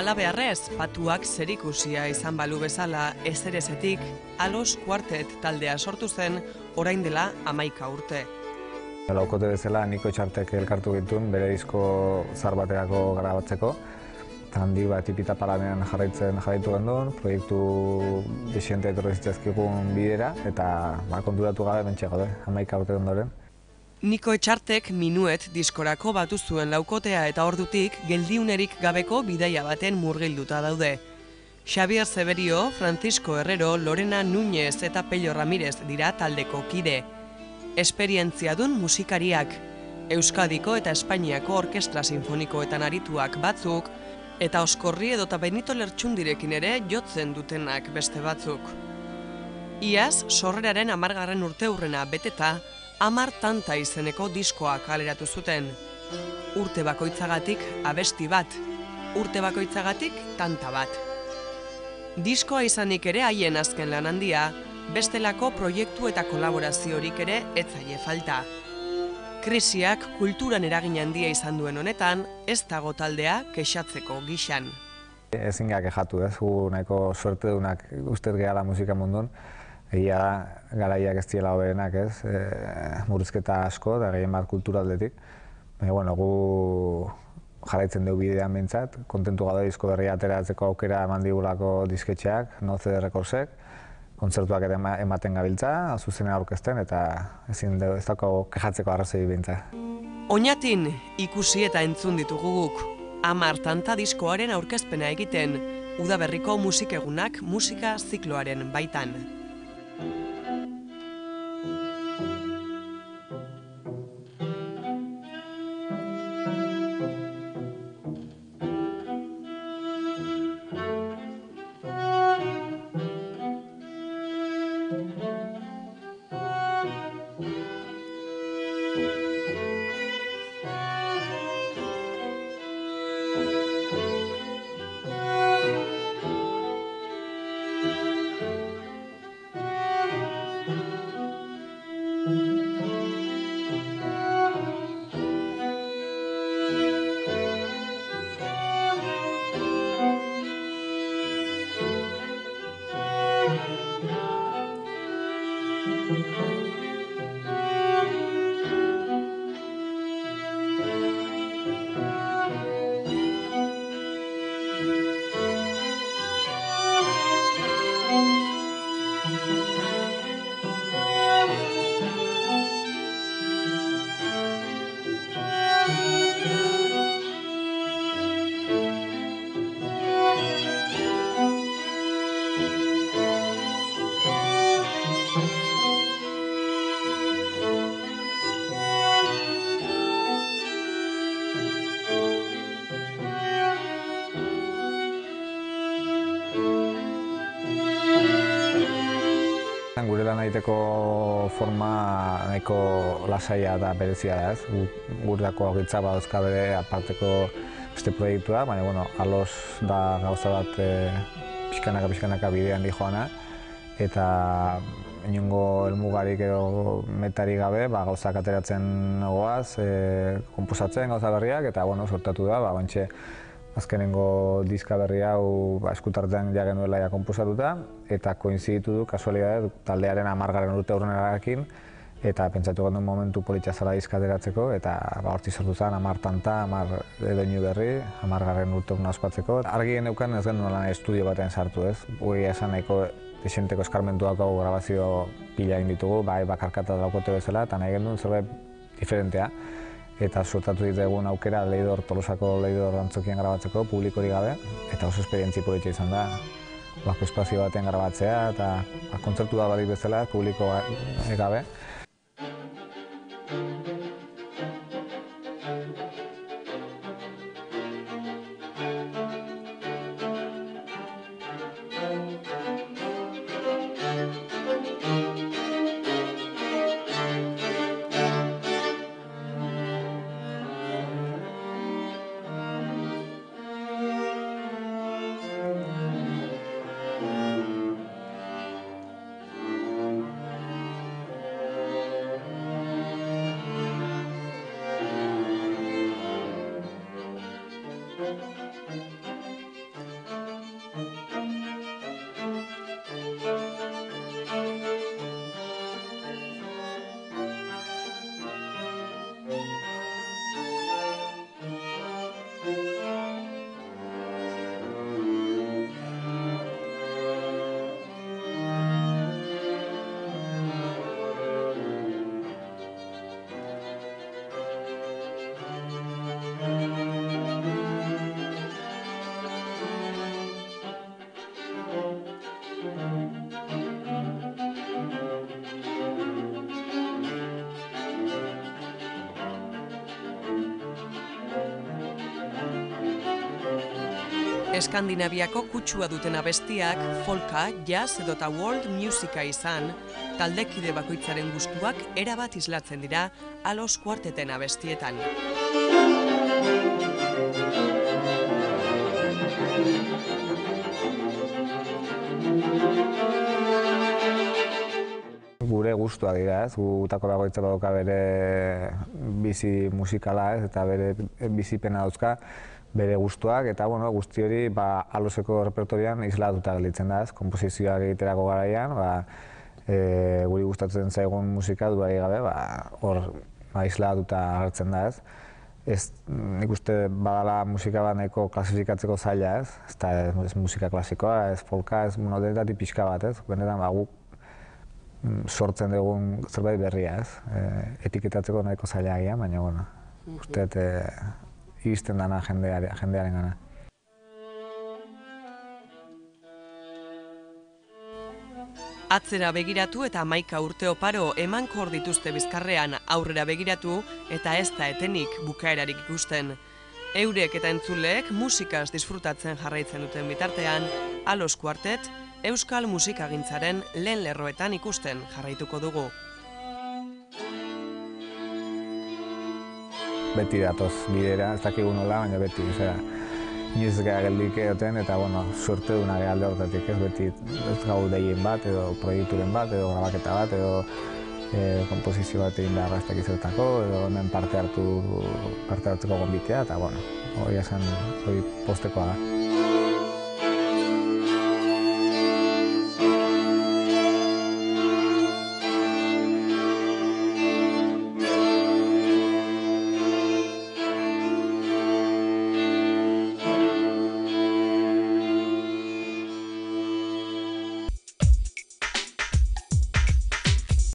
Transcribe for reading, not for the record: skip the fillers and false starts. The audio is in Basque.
Halabeharrez, patuak zerikusia izan balu bezala ezerezetik, Alos Quartet taldea sortu zen orain dela 11 urte. Laukote bezala Niko Etxartek elkartu gintuen bere disko zahar baterako grabatzeko. Handi tipita paranean jarraitu genduen, proiektu desiente etorri zitzaizkigun bidera, eta konturatu gabe bentsa gaude, 11 urte ondoren. Niko Etxartek Minuet diskorako batu zuen laukotea eta ordutik geldiunerik gabeko bidaia baten murgilduta daude. Xabier Zeberio, Francisco Herrero, Lorena Núñez eta Pello Ramirez dira taldeko kide. Esperientziadun musikariak, Euskadiko eta Espainiako orkestra sinfonikoetan arituak batzuk, eta Oskorri edota Benito Lertxundirekin ere jotzen dutenak beste batzuk. Iaz, sorreraren 10. urteurrena beteta, 10 tanta izeneko diskoa kaleratu zuten. Urte bakoitzagatik abesti bat, urte bakoitzagatik tanta bat. Diskoa izanik ere haien azken lan handia, bestelako proiektu eta kolaboraziorik ere ez zaie falta. Krisiak kulturan eragin handia izan duen honetan, ez dago taldea kexatzeko gixan. Ezin gara kexatu, gu nahiko suertedunak ustez gehala musika munduan. Egia da, garaiak ez diela hoberenak, murrizketa asko, eta gehien bat kulturaldetik. Baina, gu jarraitzen dugu bidean behintzat, kontentu gaude disko berria ateratzeko aukera eman digulako disketxeak, No CD Recordsek, kontzertuak ematen gabiltza, zuzena aurkezten, eta ez dago kexatzeko arrazoi behintzat. Oñatin ikusi eta entzun ditugu guk, 10 tanta diskoaren aurkezpena egiten, udaberriko musikegunak musika zikloaren baitan. Gure lan egiteko forma nahiko lasaia eta berezia da, gureako giltza badauzka bere aparteko beste proiektua, baina Alos da gauza bat pixkanaka bidean dijoana, eta inongo helmugarik edo metarik gabe gauzak ateratzen goaz, konposatzen gauza berriak, eta sortatu da, bantxe azkenengo diska berri hau eskutartean ja genuela konposatuta, eta koinziditu du kasualidade taldearen 10. urteurrenarekin, eta pentsatu genuen momentu politxa zela diska ateratzeko, eta hortzi sortu zen 10 tanta, 10 doinu berri, 10. urteurrena ospatzeko. Argi geneukan ez genuen lan estudio batean sartu ez, esan nahiko desenteko eskarmentuak grabazio pila egin ditugu, bakarkata daukote bezala, eta nahi genuen zerbait diferentea. Eta suertatu ditegun aukera Tolosako Leidor Antzokian grabatzeko, publikorik gabe, eta oso esperientzi politxa izan da. Espazio batean grabatzea, eta kontzertu da barik bezala, publiko gabe. Eskandinaviako kutsua duten abestiak, folka, jazz edota world musika izan, taldekide bakoitzaren gustuak erabat islatzen dira Alos Kuarteten abestietan. Gure gustuak dira, ez? Gutako bakoitza badoka bere bizi musikala, ez? Eta bere bizipena dauzka, bere gustuak, eta guzti hori Aloseko repertorian islatuta gelditzen da, ez? Konposizioak egiterako garaian, guri gustatzen zaigun musika dudarik gabe, hor islatuta agertzen da, ez? Nik uste badala musika bat nahiko klasifikatzeko zaila, ez? Ez musika klasikoa, ez folka, ez denetatik pixka bat, ez? Benetan guk sortzen dugun zerbait berria, ez? Etiketatzeko nahiko zaila agian, baina, uste iristen dana jendearen gana. Atzera begiratu eta 11 urte oparo emankor dituzte bizkarrean, aurrera begiratu eta ez da etenik bukaerarik ikusten. Eurek eta entzuleek musikaz disfrutatzen jarraitzen duten bitartean, Alos Kuartet euskal musikagintzaren lehen lerroetan ikusten jarraituko dugu. Beti datoz bidera, ez dakigu nola, baina beti, inoiz gara geldik egoten, eta, sorte duna gara alde horretatik, ez beti ez gau deien bat, edo proiekturen bat, edo grabaketa bat, edo komposizio bat egin da arrastak izateko, edo hemen parte hartzeko gonbitea, eta, hori esan, hori postekoa da.